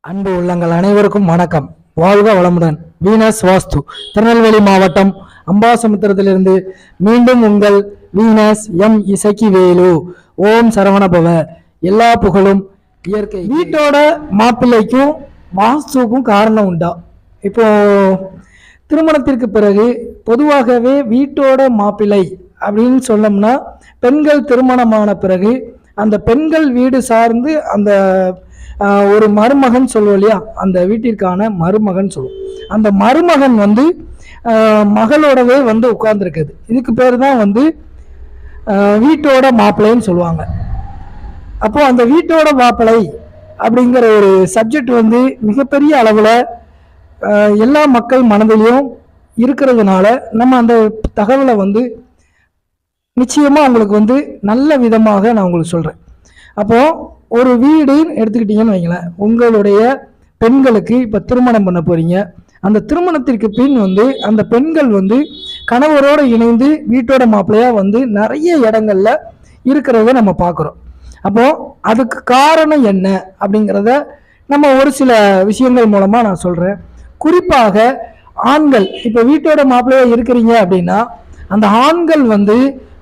அன்பு உள்ளங்கள் அனைவருக்கும் வணக்கம். வாழ்க வளமுடன். வீனஸ் வாஸ்து திருநெல்வேலி மாவட்டம் அம்பாசமுத்திரத்திலிருந்து மீண்டும் உங்கள் வீனஸ் எம் இசக்கி வேலு. ஓம் சரவணபவ. எல்லா புகழும் இயற்கை. வீட்டோட மாப்பிள்ளைக்கும் வாஸ்துக்கும் காரணம் உண்டா? இப்போ திருமணத்திற்கு பிறகு பொதுவாகவே வீட்டோட மாப்பிள்ளை அப்படின்னு சொன்னோம்னா பெண்கள் திருமணமான பிறகு அந்த பெண்கள் வீடு சார்ந்து அந்த ஒரு மருமகன் சொல்லுவோம் இல்லையா, அந்த வீட்டிற்கான மருமகன் சொல்லுவோம். அந்த மருமகன் மகளோடவே உட்கார்ந்துருக்குது. இதுக்கு பேர் தான் வீட்டோட மாப்பிள்ளைன்னு சொல்லுவாங்க. அப்போ அந்த வீட்டோட மாப்பிள்ளை அப்படிங்கிற ஒரு சப்ஜெக்ட் மிகப்பெரிய அளவில் எல்லா மக்கள் மனதிலையும் இருக்கிறதுனால நம்ம அந்த தகவலை நிச்சயமாக உங்களுக்கு நல்ல விதமாக நான் உங்களுக்கு சொல்கிறேன். அப்போது ஒரு வீடுன்னு எடுத்துக்கிட்டீங்கன்னு வைங்களேன், உங்களுடைய பெண்களுக்கு இப்போ திருமணம் பண்ண போகிறீங்க. அந்த திருமணத்திற்கு பின் அந்த பெண்கள் கணவரோடு இணைந்து வீட்டோட மாப்பிள்ளையாக நிறைய இடங்கள்ல இருக்கிறத நம்ம பார்க்குறோம். அப்போது அதுக்கு காரணம் என்ன அப்படிங்கிறத நம்ம ஒரு சில விஷயங்கள் மூலமாக நான் சொல்கிறேன். குறிப்பாக ஆண்கள் இப்போ வீட்டோட மாப்பிள்ளையாக இருக்கிறீங்க அப்படின்னா அந்த ஆண்கள்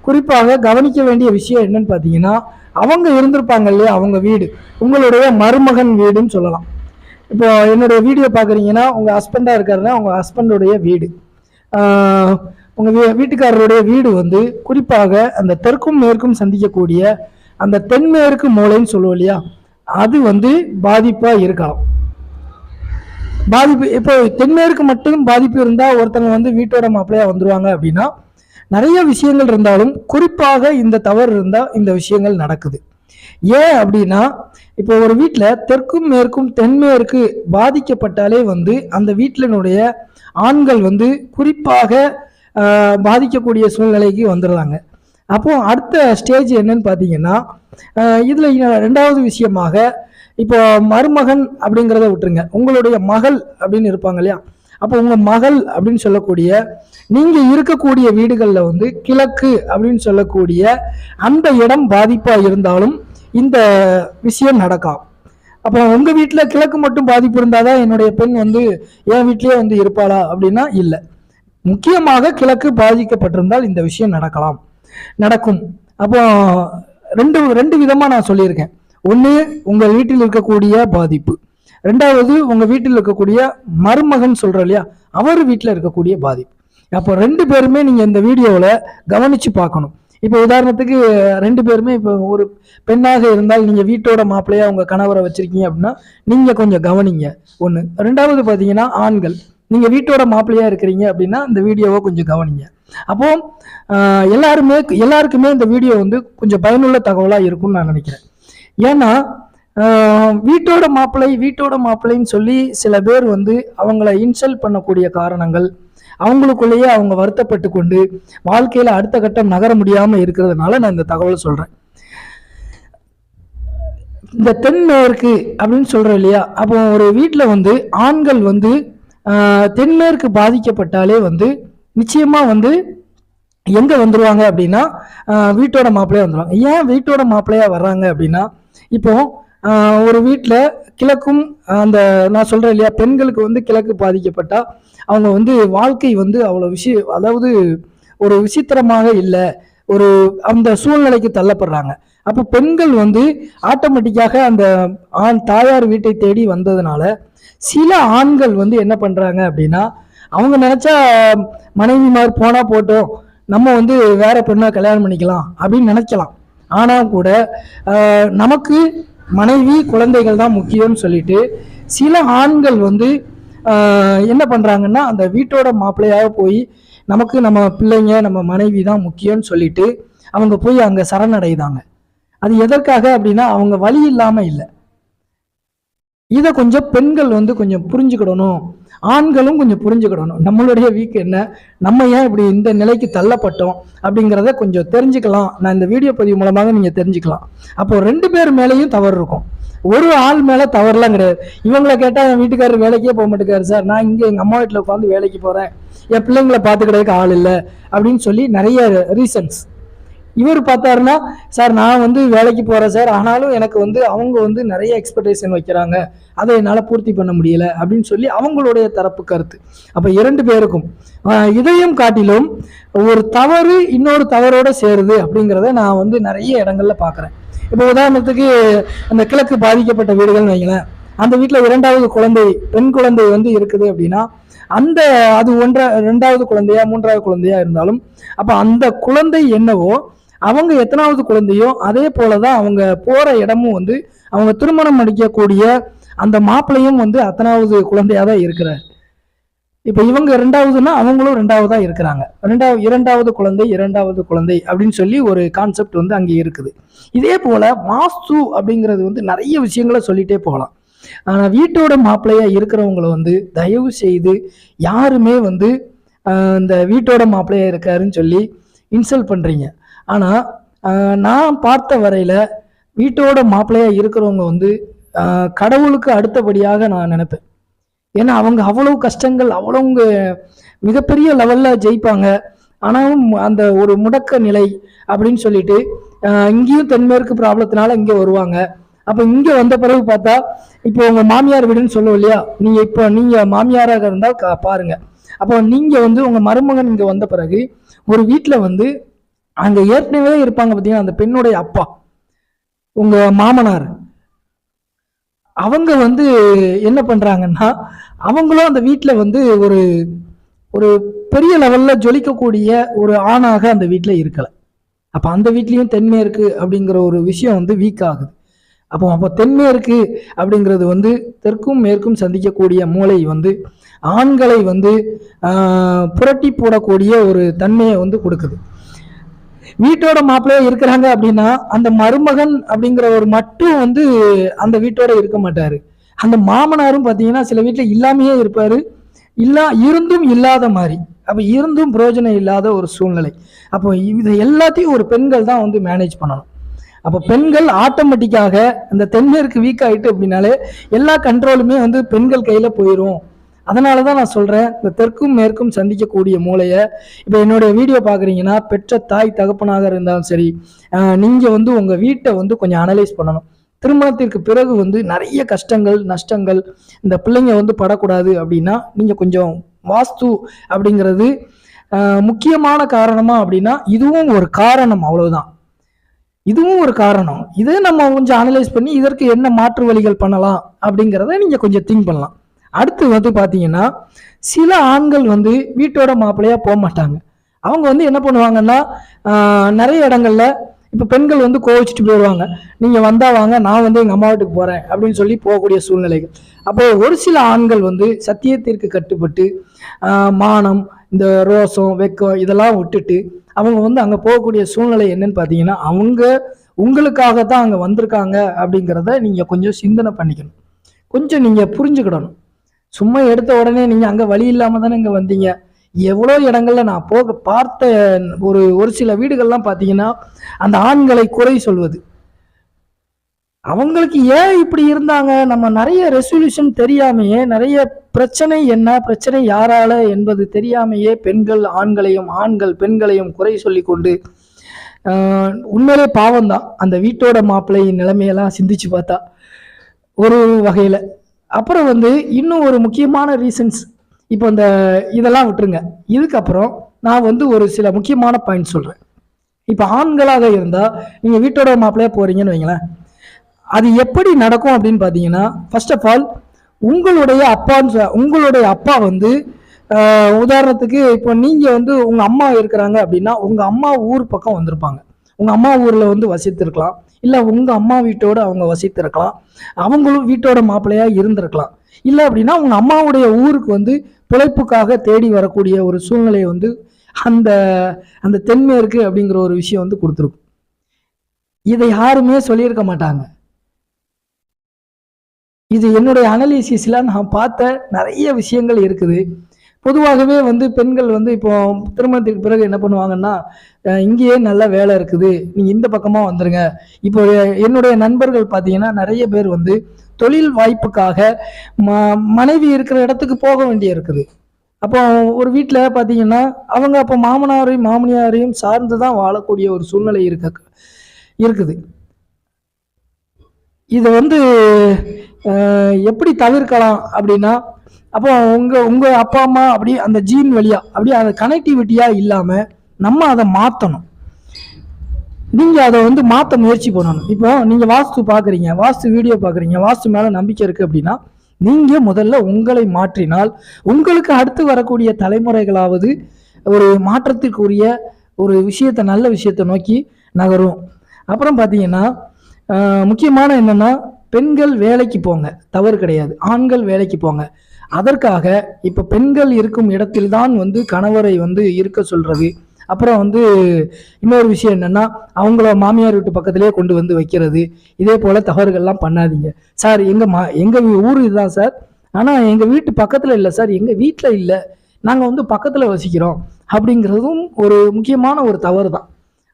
குறிப்பாக கவனிக்க வேண்டிய விஷயம் என்னன்னு பார்த்தீங்கன்னா, அவங்க இருந்திருப்பாங்க இல்லையா, அவங்க வீடு உங்களுடைய மருமகன் வீடுன்னு சொல்லலாம். இப்போ என்னுடைய வீடியோ பார்க்குறீங்கன்னா உங்கள் ஹஸ்பண்டாக இருக்காருன்னா உங்கள் ஹஸ்பண்டுடைய வீடு, உங்கள் வீட்டுக்காரருடைய வீடு குறிப்பாக அந்த தெற்கும் மேற்கும் சந்திக்கக்கூடிய அந்த தென்மேற்கு மூலைன்னு சொல்லுவோம் இல்லையா, அது பாதிப்பாக இருக்கலாம். பாதிப்பு இப்போ தென்மேற்கு மட்டும் பாதிப்பு இருந்தால் ஒருத்தவங்க வீட்டோட மாப்பிள்ளையாக வந்துருவாங்க அப்படின்னா நிறைய விஷயங்கள் இருந்தாலும் குறிப்பாக இந்த தவறு இருந்தால் இந்த விஷயங்கள் நடக்குது. ஏன் அப்படின்னா இப்போ ஒரு வீட்டில் தெற்கும் மேற்கும் தென்மேற்கு பாதிக்கப்பட்டாலே அந்த வீட்டினுடைய ஆண்கள் குறிப்பாக பாதிக்கக்கூடிய சூழ்நிலைக்கு வந்துடுறாங்க. அப்போ அடுத்த ஸ்டேஜ் என்னன்னு பார்த்தீங்கன்னா, இதில் ரெண்டாவது விஷயமாக இப்போ மருமகன் அப்படிங்கிறத விட்டுருங்க, உங்களுடைய மகள் அப்படின்னு இருப்பாங்க இல்லையா. அப்போ உங்கள் மகள் அப்படின்னு சொல்லக்கூடிய நீங்கள் இருக்கக்கூடிய வீடுகளில் கிழக்கு அப்படின்னு சொல்லக்கூடிய அந்த இடம் பாதிப்பாக இருந்தாலும் இந்த விஷயம் நடக்கும். அப்போ உங்கள் வீட்டில் கிழக்கு மட்டும் பாதிப்பு இருந்தால் தான் என்னுடைய பெண் என் வீட்லேயே இருப்பாளா அப்படின்னா இல்லை. முக்கியமாக கிழக்கு பாதிக்கப்பட்டிருந்தால் இந்த விஷயம் நடக்கும். அப்போ ரெண்டு விதமாக நான் சொல்லியிருக்கேன். ஒன்று உங்கள் வீட்டில் இருக்கக்கூடிய பாதிப்பு, ரெண்டாவது உங்கள் வீட்டில் இருக்கக்கூடிய மருமகன் சொல்கிறோம் இல்லையா, அவர் வீட்டில் இருக்கக்கூடிய பாதிப்பு. அப்போ ரெண்டு பேருமே நீங்கள் இந்த வீடியோவில் கவனித்து பார்க்கணும். இப்போ உதாரணத்துக்கு ரெண்டு பேருமே இப்போ ஒரு பெண்ணாக இருந்தால் நீங்கள் வீட்டோட மாப்பிள்ளையாக உங்கள் கணவரை வச்சுருக்கீங்க அப்படின்னா நீங்கள் கொஞ்சம் கவனிங்க. ஒன்று. ரெண்டாவது பார்த்தீங்கன்னா ஆண்கள் நீங்கள் வீட்டோட மாப்பிள்ளையாக இருக்கிறீங்க அப்படின்னா இந்த வீடியோவை கொஞ்சம் கவனிங்க. அப்போது எல்லாருக்குமே இந்த வீடியோ கொஞ்சம் பயனுள்ள தகவலாக இருக்கும்னு நான் நினைக்கிறேன். ஏன்னா வீட்டோட மாப்பிள்ளைன்னு சொல்லி சில பேர் அவங்கள இன்சல்ட் பண்ணக்கூடிய காரணங்கள், அவங்களுக்குள்ளேயே அவங்க வருத்தப்பட்டு கொண்டு வாழ்க்கையில அடுத்த கட்டம் நகர முடியாம இருக்கிறதுனால நான் இந்த தகவலை சொல்றேன். இந்த தென்மேற்கு அப்படின்னு சொல்றோம் இல்லையா, அப்போ ஒரு வீட்டில் ஆண்கள் தென்மேற்கு பாதிக்கப்பட்டாலே நிச்சயமா எங்க வந்துருவாங்க அப்படின்னா வீட்டோட மாப்பிள்ளையா வந்துருவாங்க. ஏன் வீட்டோட மாப்பிள்ளையா வர்றாங்க அப்படின்னா, இப்போ ஒரு வீட்டில் கிழக்கும் அந்த நான் சொல்கிறேன் இல்லையா, பெண்களுக்கு கிழக்கு பாதிக்கப்பட்டா அவங்க வாழ்க்கை அவ்வளோ அதாவது ஒரு விசித்திரமாக இல்லை, ஒரு அந்த சூழ்நிலைக்கு தள்ளப்படுறாங்க. அப்போ பெண்கள் ஆட்டோமேட்டிக்காக அந்த தாயார் வீட்டை தேடி வந்ததுனால சில ஆண்கள் என்ன பண்ணுறாங்க அப்படின்னா, அவங்க நினச்சா மனைவிமார் போனால் போட்டோம், நம்ம வேற பெண்ணா கல்யாணம் பண்ணிக்கலாம் அப்படின்னு நினைக்கலாம். ஆனால் கூட நமக்கு மனைவி குழந்தைகள் தான் முக்கியம்னு சொல்லிட்டு சில ஆண்கள் என்ன பண்ணுறாங்கன்னா அந்த வீட்டோட மாப்பிள்ளையாக போய் நமக்கு நம்ம பிள்ளைங்க நம்ம மனைவி தான் முக்கியம்னு சொல்லிட்டு அவங்க போய் அங்கே சரணடைதாங்க. அது எதற்காக அப்படின்னா அவங்க வழி இல்லாமல் இல்லை. இதை கொஞ்சம் பெண்கள் கொஞ்சம் புரிஞ்சுக்கிடணும், ஆண்களும் கொஞ்சம் புரிஞ்சுக்கிடணும். நம்மளுடைய வீக் என்ன, நம்ம ஏன் இப்படி இந்த நிலைக்கு தள்ளப்பட்டோம் அப்படிங்கிறத கொஞ்சம் தெரிஞ்சுக்கலாம். நான் இந்த வீடியோ பதிவு மூலமாக நீங்கள் தெரிஞ்சுக்கலாம். அப்போ ரெண்டு பேர் மேலேயும் தவறு இருக்கும், ஒரு ஆள் மேலே தவறுலாம் கிடையாது. இவங்களை கேட்டால் என் வீட்டுக்காரர் வேலைக்கே போக மாட்டேங்காரு சார், நான் இங்கே எங்கள் அம்மா வீட்டில் உட்காந்து வேலைக்கு போகிறேன், என் பிள்ளைங்களை பார்த்துக்கிறதுக்கு ஆள் இல்லை அப்படின்னு சொல்லி நிறைய ரீசன்ஸ். இவர் பார்த்தாருன்னா, சார் நான் வந்து வேலைக்கு போறேன் சார், ஆனாலும் எனக்கு வந்து அவங்க வந்து நிறைய எக்ஸ்பெக்டேஷன் வைக்கிறாங்க, அதை என்னால் பூர்த்தி பண்ண முடியல அப்படின்னு சொல்லி அவங்களுடைய தரப்பு கருத்து. அப்போ 2 பேருக்கும் இதையும் காட்டிலும் ஒரு தவறு இன்னொரு தவறோட சேருது அப்படிங்கிறத நான் வந்து நிறைய இடங்கள்ல பார்க்குறேன். இப்போ உதாரணத்துக்கு அந்த கிழக்கு பாதிக்கப்பட்ட வீடுகள்னு வைங்களேன், அந்த வீட்டில் 2வது குழந்தை, பெண் குழந்தை வந்து இருக்குது அப்படின்னா, அந்த அது 2வது குழந்தையா 3வது குழந்தையா இருந்தாலும் அப்ப அந்த குழந்தை என்னவோ அவங்க எத்தனாவது குழந்தையோ அதே போலதான் அவங்க போற இடமும் வந்து அவங்க திருமணம் அடிக்கக்கூடிய அந்த மாப்பிள்ளையும் வந்து அத்தனாவது குழந்தையா தான் இருக்கிறார். இப்ப இவங்க 2வதுன்னா அவங்களும் 2வதா இருக்கிறாங்க. 2வது குழந்தை அப்படின்னு சொல்லி ஒரு கான்செப்ட் வந்து அங்கே இருக்குது. இதே போல வாஸ்து அப்படிங்கிறது வந்து நிறைய விஷயங்களை சொல்லிட்டே போகலாம். ஆனா வீட்டோட மாப்பிள்ளையா இருக்கிறவங்களை வந்து தயவு செய்து யாருமே வந்து இந்த வீட்டோட மாப்பிள்ளையா இருக்காருன்னு சொல்லி இன்சல்ட் பண்றீங்க. ஆனா நான் பார்த்த வரையில வீட்டோட மாப்பிள்ளையா இருக்கிறவங்க வந்து கடவுளுக்கு அடுத்தபடியாக நான் நினைப்பேன். ஏன்னா அவங்க அவ்வளவு கஷ்டங்கள், அவ்வளவு மிகப்பெரிய லெவல்ல ஜெயிப்பாங்க. ஆனாலும் அந்த ஒரு முடக்க நிலை அப்படின்னு சொல்லிட்டு இங்கேயும் தென்மேற்கு ப்ராப்ளத்தினால இங்கே வருவாங்க. அப்ப இங்க வந்த பிறகு பார்த்தா இப்போ உங்க மாமியார் வீடுன்னு சொல்லுவோம் இல்லையா, நீங்க மாமியாராக இருந்தால் பாருங்க. அப்போ நீங்க வந்து உங்க மருமகன் இங்க வந்த பிறகு ஒரு வீட்டுல வந்து அங்க ஏற்கனவே இருப்பாங்க பார்த்தீங்கன்னா, அந்த பெண்ணுடைய அப்பா, உங்க மாமனார், அவங்க வந்து என்ன பண்றாங்கன்னா அவங்களும் அந்த வீட்டுல வந்து ஒரு ஒரு பெரிய லெவல்ல ஜொலிக்கக்கூடிய ஒரு ஆணாக அந்த வீட்டுல இருக்கல. அப்ப அந்த வீட்லயும் தென்மேற்கு அப்படிங்கிற ஒரு விஷயம் வந்து வீக் ஆகுது. அப்போ தென்மேற்கு அப்படிங்கிறது வந்து தெற்கும் மேற்கும் சந்திக்கக்கூடிய மூளை வந்து ஆண்களை வந்து புரட்டி போடக்கூடிய ஒரு தன்மையை வந்து கொடுக்குது. வீட்டோட மாப்பிள்ளையா இருக்கிறாங்க அப்படின்னா அந்த மருமகன் அப்படிங்கிறவர் மட்டும் வந்து அந்த வீட்டோட இருக்க மாட்டாரு. அந்த மாமனாரும் பார்த்தீங்கன்னா சில வீட்டில் இல்லாமையே இருப்பாரு, இருந்தும் இல்லாத மாதிரி. அப்போ இருந்தும் பிரயோஜனம் இல்லாத ஒரு சூழ்நிலை. அப்போ இது எல்லாத்தையும் ஒரு பெண்கள் தான் வந்து மேனேஜ் பண்ணணும். அப்போ பெண்கள் ஆட்டோமேட்டிக்காக இந்த தென்மேற்கு வீக் ஆயிட்டு அப்படின்னாலே எல்லா கண்ட்ரோலுமே வந்து பெண்கள் கையில போயிடும். அதனாலதான் நான் சொல்றேன், இந்த தெற்கும் மேற்கும் சந்திக்கக்கூடிய மூளையை இப்போ என்னுடைய வீடியோ பாக்குறீங்கன்னா பெற்ற தாய் தகப்பனாக இருந்தாலும் சரி, நீங்க வந்து உங்க வீட்டை வந்து கொஞ்சம் அனலைஸ் பண்ணணும். திருமணத்திற்கு பிறகு வந்து நிறைய கஷ்டங்கள் நஷ்டங்கள் இந்த பிள்ளைங்க வந்து படக்கூடாது அப்படின்னா நீங்க கொஞ்சம் வாஸ்து அப்படிங்கிறது முக்கியமான காரணமா அப்படின்னா இதுவும் ஒரு காரணம், அவ்வளவுதான். இதுவும் ஒரு காரணம். இதை நம்ம கொஞ்சம் அனலைஸ் பண்ணி இதற்கு என்ன மாற்று வழிகள் பண்ணலாம் அப்படிங்கிறத நீங்க கொஞ்சம் திங்க் பண்ணலாம். அடுத்து வந்து பாத்தீங்கன்னா சில ஆண்கள் வந்து வீட்டோட மாப்பிள்ளையா போக மாட்டாங்க. அவங்க வந்து என்ன பண்ணுவாங்கன்னா நிறைய இடங்கள்ல இப்ப பெண்கள் வந்து கோவிச்சுட்டு போயிடுவாங்க, நீங்க வந்தா வாங்க, நான் வந்து எங்க அம்மா வீட்டுக்கு போறேன் அப்படின்னு சொல்லி போகக்கூடிய சூழ்நிலைகள். அப்போ ஒரு சில ஆண்கள் வந்து சத்தியத்திற்கு கட்டுப்பட்டு மானம், இந்த ரோசம், வெக்கம் இதெல்லாம் விட்டுட்டு அவங்க வந்து அங்க போகக்கூடிய சூழ்நிலை என்னன்னு பாத்தீங்கன்னா அவங்க உங்களுக்காகத்தான் அங்க வந்திருக்காங்க அப்படிங்கிறத நீங்க கொஞ்சம் சிந்தனை பண்ணிக்கணும், கொஞ்சம் நீங்க புரிஞ்சுக்கிடணும். சும்மா எடுத்த உடனே நீங்க அங்க வழி இல்லாம தானே இங்க வந்தீங்க. எவ்வளோ இடங்கள்ல நான் பார்த்த ஒரு சில வீடுகள்லாம் பாத்தீங்கன்னா அந்த ஆண்களை குறை சொல்வது, அவங்களுக்கு ஏன் இப்படி இருந்தாங்க, நம்ம நிறைய ரெசல்யூஷன் தெரியாமையே, நிறைய பிரச்சனை என்ன பிரச்சனை யாரால என்பது தெரியாமையே பெண்கள் ஆண்களையும் ஆண்கள் பெண்களையும் குறை சொல்லி கொண்டு உண்மையிலே பாவம் தான் அந்த வீட்டோட மாப்பிள்ளையின் நிலைமையெல்லாம் சிந்திச்சு பார்த்தா ஒரு வகையில. அப்புறம் வந்து இன்னும் ஒரு முக்கியமான ரீசன்ஸ், இப்போ இந்த இதெல்லாம் விட்டுருங்க. இதுக்கப்புறம் நான் வந்து ஒரு சில முக்கியமான பாயிண்ட் சொல்றேன். இப்போ ஆண்களாக இருந்தா நீங்க வீட்டோட மாப்பிள்ளையா போறீங்கன்னு வைங்களேன், அது எப்படி நடக்கும் அப்படின்னு பாத்தீங்கன்னா ஃபர்ஸ்ட் ஆஃப் ஆல் உங்களுடைய அப்பா வந்து உதாரணத்துக்கு இப்போ நீங்க வந்து உங்க அம்மா இருக்கிறாங்க அப்படின்னா உங்க அம்மா ஊர் பக்கம் வந்திருப்பாங்க, உங்க அம்மா ஊர்ல வந்து வசித்திருக்கலாம், இல்ல உங்க அம்மா வீட்டோட அவங்க வசித்திருக்கலாம், அவங்களும் வீட்டோட மாப்பிள்ளையா இருந்திருக்கலாம். இல்லை அப்படின்னா உங்க அம்மாவுடைய ஊருக்கு வந்து பிழைப்புக்காக தேடி வரக்கூடிய ஒரு சூழ்நிலையை வந்து அந்த அந்த தென்மேற்கு அப்படிங்கிற ஒரு விஷயம் வந்து கொடுத்துருக்கும். இதை யாருமே சொல்லியிருக்க மாட்டாங்க. இது என்னுடைய அனலிசிஸ்ல நான் பார்த்த நிறைய விஷயங்கள் இருக்குது. பொதுவாகவே வந்து பெண்கள் வந்து இப்போ திருமணத்துக்கு பிறகு என்ன பண்ணுவாங்கன்னா இங்கேயே நல்ல வேலை இருக்குது, நீங்க இந்த பக்கமா வந்துருங்க. இப்போ என்னுடைய நண்பர்கள் பார்த்தீங்கன்னா நிறைய பேர் வந்து தொழில் வாய்ப்புக்காக மனைவி இருக்கிற இடத்துக்கு போக வேண்டிய இருக்குது. அப்போ ஒரு வீட்டில் பார்த்தீங்கன்னா அவங்க அப்போ மாமனாரையும் மாமியாரையும் சார்ந்து தான் வாழக்கூடிய ஒரு சூழ்நிலை இருக்குது. இதை வந்து எப்படி தவிர்க்கலாம் அப்படின்னா, அப்போ உங்கள் அப்பா அம்மா அப்படி அந்த ஜீன் வழியா அப்படி அந்த கனெக்டிவிட்டியாக இல்லாமல் நம்ம அதை மாற்றணும். நீங்கள் அதை வந்து மாற்ற முயற்சி பண்ணணும். இப்போ நீங்கள் வாஸ்து பார்க்குறீங்க, வாஸ்து வீடியோ பார்க்குறீங்க, வாஸ்து மேலே நம்பிக்கை இருக்குது அப்படின்னா நீங்கள் முதல்ல உங்களை மாற்றினால் உங்களுக்கு அடுத்து வரக்கூடிய தலைமுறைகளாவது ஒரு மாற்றத்திற்குரிய ஒரு விஷயத்தை, நல்ல விஷயத்தை நோக்கி நகரும். அப்புறம் பார்த்தீங்கன்னா முக்கியமான என்னென்னா, பெண்கள் வேலைக்கு போங்க, தவறு கிடையாது. ஆண்கள் வேலைக்கு போங்க. அதற்காக இப்போ பெண்கள் இருக்கும் இடத்தில்தான் வந்து கணவரை வந்து இருக்க சொல்கிறது. அப்புறம் வந்து இன்னொரு விஷயம் என்னென்னா, அவங்கள மாமியார் வீட்டு பக்கத்திலே கொண்டு வந்து வைக்கிறது. இதே போல் தவறுகள்லாம் பண்ணாதீங்க. சார் எங்கள் ஊர் இதுதான் சார், ஆனால் எங்கள் வீட்டு பக்கத்தில் இல்லை சார், எங்கள் வீட்டில் இல்லை, நாங்கள் வந்து பக்கத்தில் வசிக்கிறோம் அப்படிங்கிறதும் ஒரு முக்கியமான ஒரு தவறு தான்.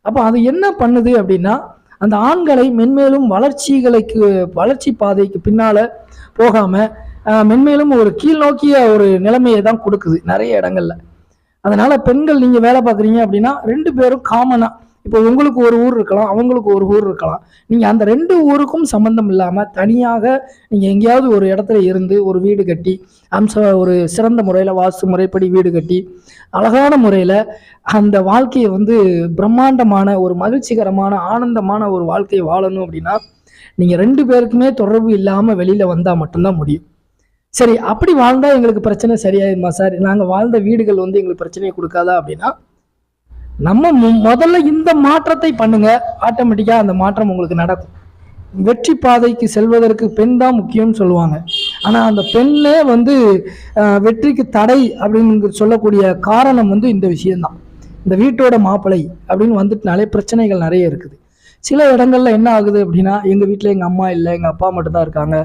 அப்போ அது என்ன பண்ணுது அப்படின்னா, அந்த ஆண்களை மென்மேலும் வளர்ச்சி பாதைக்கு பின்னால் போகாமல் மென்மேலும் ஒரு கீழ் நோக்கிய ஒரு நிலைமையை தான் கொடுக்குது நிறைய இடங்கள்ல. அதனால பெண்கள் நீங்க வேலை பார்க்குறீங்க அப்படின்னா 2 பேரும் காமனா, இப்போ உங்களுக்கு ஒரு ஊர் இருக்கலாம், அவங்களுக்கு ஒரு ஊர் இருக்கலாம். நீங்க அந்த 2 ஊருக்கும் சம்பந்தம் இல்லாம தனியாக நீங்க எங்கேயாவது ஒரு இடத்துல இருந்து ஒரு வீடு கட்டி ஒரு சிறந்த முறையில் வாஸ்து முறைப்படி வீடு கட்டி அழகான முறையில் அந்த வாழ்க்கையை வந்து பிரம்மாண்டமான ஒரு மகிழ்ச்சிகரமான ஆனந்தமான ஒரு வாழ்க்கையை வாழணும் அப்படின்னா நீங்க 2 பேருக்குமே தொடர்பு இல்லாம வெளியில வந்தா மட்டும்தான் முடியும். சரி, அப்படி வாழ்ந்தா எங்களுக்கு பிரச்சனை சரியாயிருமா சார், நாங்கள் வாழ்ந்த வீடுகள் வந்து எங்களுக்கு பிரச்சனையை கொடுக்காதா அப்படின்னா, நம்ம முதல்ல இந்த மாற்றத்தை பண்ணுங்க, ஆட்டோமேட்டிக்கா அந்த மாற்றம் உங்களுக்கு நடக்கும். வெற்றி பாதைக்கு செல்வதற்கு பெண் தான் முக்கியம்னு சொல்லுவாங்க. ஆனால் அந்த பெண்ணே வந்து வெற்றிக்கு தடை அப்படின்னு சொல்லக்கூடிய காரணம் வந்து இந்த விஷயம்தான். இந்த வீட்டோட மாப்பிள்ளை அப்படின்னு வந்துட்டுனாலே பிரச்சனைகள் நிறைய இருக்குது. சில இடங்கள்ல என்ன ஆகுது அப்படின்னா, எங்கள் வீட்டில் எங்கள் அம்மா இல்லை, எங்கள் அப்பா மட்டும்தான் இருக்காங்க,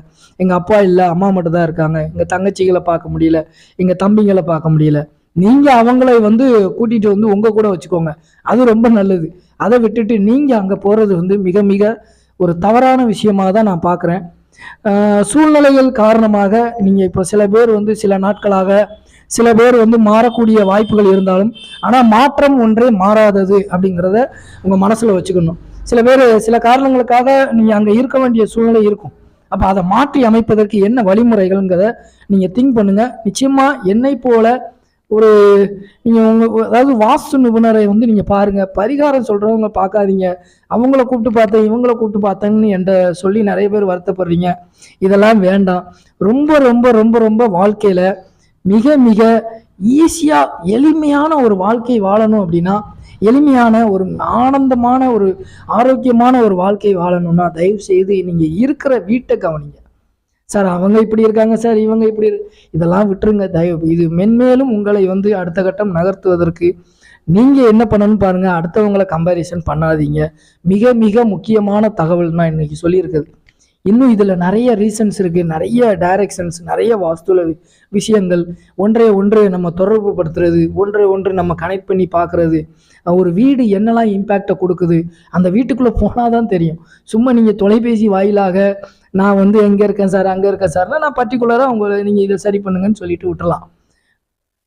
எங்கள் அப்பா இல்லை, அம்மா மட்டும்தான் இருக்காங்க, எங்கள் தங்கச்சிகளை பார்க்க முடியல, எங்கள் தம்பிங்களை பார்க்க முடியல. நீங்கள் அவங்களை வந்து கூட்டிகிட்டு வந்து உங்கள் கூட வச்சுக்கோங்க, அது ரொம்ப நல்லது. அதை விட்டுட்டு நீங்கள் அங்கே போகிறது வந்து மிக மிக ஒரு தவறான விஷயமாக தான் நான் பார்க்குறேன். சூழ்நிலைகள் காரணமாக நீங்கள் இப்போ சில பேர் வந்து சில நாட்களாக சில பேர் வந்து மாறக்கூடிய வாய்ப்புகள் இருந்தாலும், ஆனால் மாற்றம் ஒன்றே மாறாதது அப்படிங்கிறத உங்கள் மனசில் வச்சுக்கணும். சில பேர் சில காரணங்களுக்காக நீங்கள் அங்கே இருக்க வேண்டிய சூழ்நிலை இருக்கும். அப்போ அதை மாற்றி அமைப்பதற்கு என்ன வழிமுறைகள்ங்கிறத நீங்கள் திங்க் பண்ணுங்கள். நிச்சயமாக என்னை போல ஒரு நீங்கள் அதாவது வாஸ்து நிபுணரை வந்து நீங்கள் பாருங்கள். பரிகாரம் சொல்கிறவங்க பார்க்காதீங்க. அவங்கள கூப்பிட்டு பார்த்தேன், இவங்கள கூப்பிட்டு பார்த்தேன்னு என்ற சொல்லி நிறைய பேர் வருத்தப்படுறீங்க. இதெல்லாம் வேண்டாம். ரொம்ப ரொம்ப ரொம்ப ரொம்ப வாழ்க்கையில் மிக மிக ஈஸியாக எளிமையான ஒரு வாழ்க்கை வாழணும் அப்படின்னா, எளிமையான ஒரு ஆனந்தமான ஒரு ஆரோக்கியமான ஒரு வாழ்க்கை வாழணும்னா தயவு செய்து நீங்கள் இருக்கிற வீட்டை கவனிங்க. சார் அவங்க இப்படி இருக்காங்க சார், இவங்க இப்படி இதெல்லாம் விட்டுருங்க தயவு. இது மென்மேலும் உங்களை வந்து அடுத்த கட்டம் நகர்த்துவதற்கு நீங்கள் என்ன பண்ணணும்னு பாருங்கள். அடுத்தவங்களை கம்பேரிசன் பண்ணாதீங்க. மிக மிக முக்கியமான தகவல் நான் இன்னைக்கு சொல்லியிருக்குது. இன்னும் இதில் நிறைய ரீசன்ஸ் இருக்குது, நிறைய டைரக்ஷன்ஸ், நிறைய வாஸ்துல விஷயங்கள். ஒன்றை நம்ம தொடர்பு படுத்துறது, ஒன்று நம்ம கனெக்ட் பண்ணி பார்க்குறது. ஒரு வீடு என்னெல்லாம் இம்பேக்டை கொடுக்குது அந்த வீட்டுக்குள்ளே போனால் தான் தெரியும். சும்மா நீங்கள் தொலைபேசி வாயிலாக நான் வந்து எங்கே இருக்கேன் சார், அங்கே இருக்கேன் சார்னா நான் பர்டிகுலராக உங்களை நீங்கள் இதை சரி பண்ணுங்கன்னு சொல்லிட்டு விட்டுலாம்.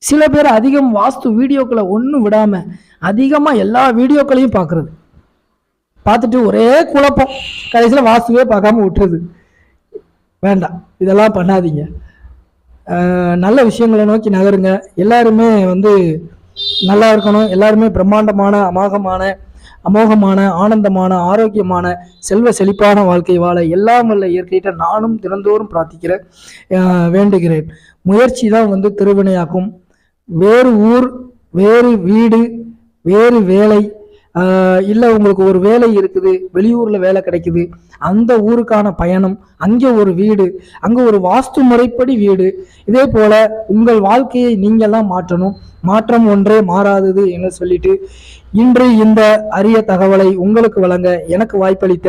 சில பேர் அதிகம் வாஸ்து வீடியோக்களை ஒன்றும் விடாமல் அதிகமாக எல்லா வீடியோக்களையும் பார்க்குறது, பார்த்துட்டு ஒரே குழப்பம், கடைசியில் வாஸ்துவே பார்க்காம விட்டுறது. வேண்டாம், இதெல்லாம் பண்ணாதீங்க. நல்ல விஷயங்களை நோக்கி நகருங்க. எல்லாருமே வந்து நல்லா இருக்கணும். எல்லாருமே பிரம்மாண்டமான அமோகமான ஆனந்தமான ஆரோக்கியமான செல்வ செழிப்பான வாழ்க்கை வாழ எல்லாம் வல்ல இயற்கையிட்ட நானும் தினந்தோறும் பிரார்த்திக்கிறேன், வேண்டுகிறேன். முயற்சி தான் வந்து திருவினையாக்கும். வேறு ஊர், வேறு வீடு, வேறு வேலை, இல்லை உங்களுக்கு ஒரு வேலை இருக்குது, வெளியூரில் வேலை கிடைக்குது, அந்த ஊருக்கான பயணம், அங்கே ஒரு வீடு, அங்கே ஒரு வாஸ்து முறைப்படி வீடு. இதே போல் உங்கள் வாழ்க்கையை நீங்கள்லாம் மாற்றணும். மாற்றம் ஒன்றே மாறாதது என்று சொல்லிட்டு இன்று இந்த அரிய தகவலை உங்களுக்கு வழங்க எனக்கு வாய்ப்பளித்த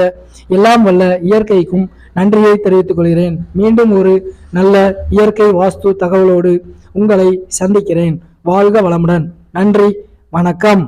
எல்லாம் வல்ல இயற்கைக்கும் நன்றியை தெரிவித்துக் கொள்கிறேன். மீண்டும் ஒரு நல்ல இயற்கை வாஸ்து தகவலோடு உங்களை சந்திக்கிறேன். வாழ்க வளமுடன். நன்றி, வணக்கம்.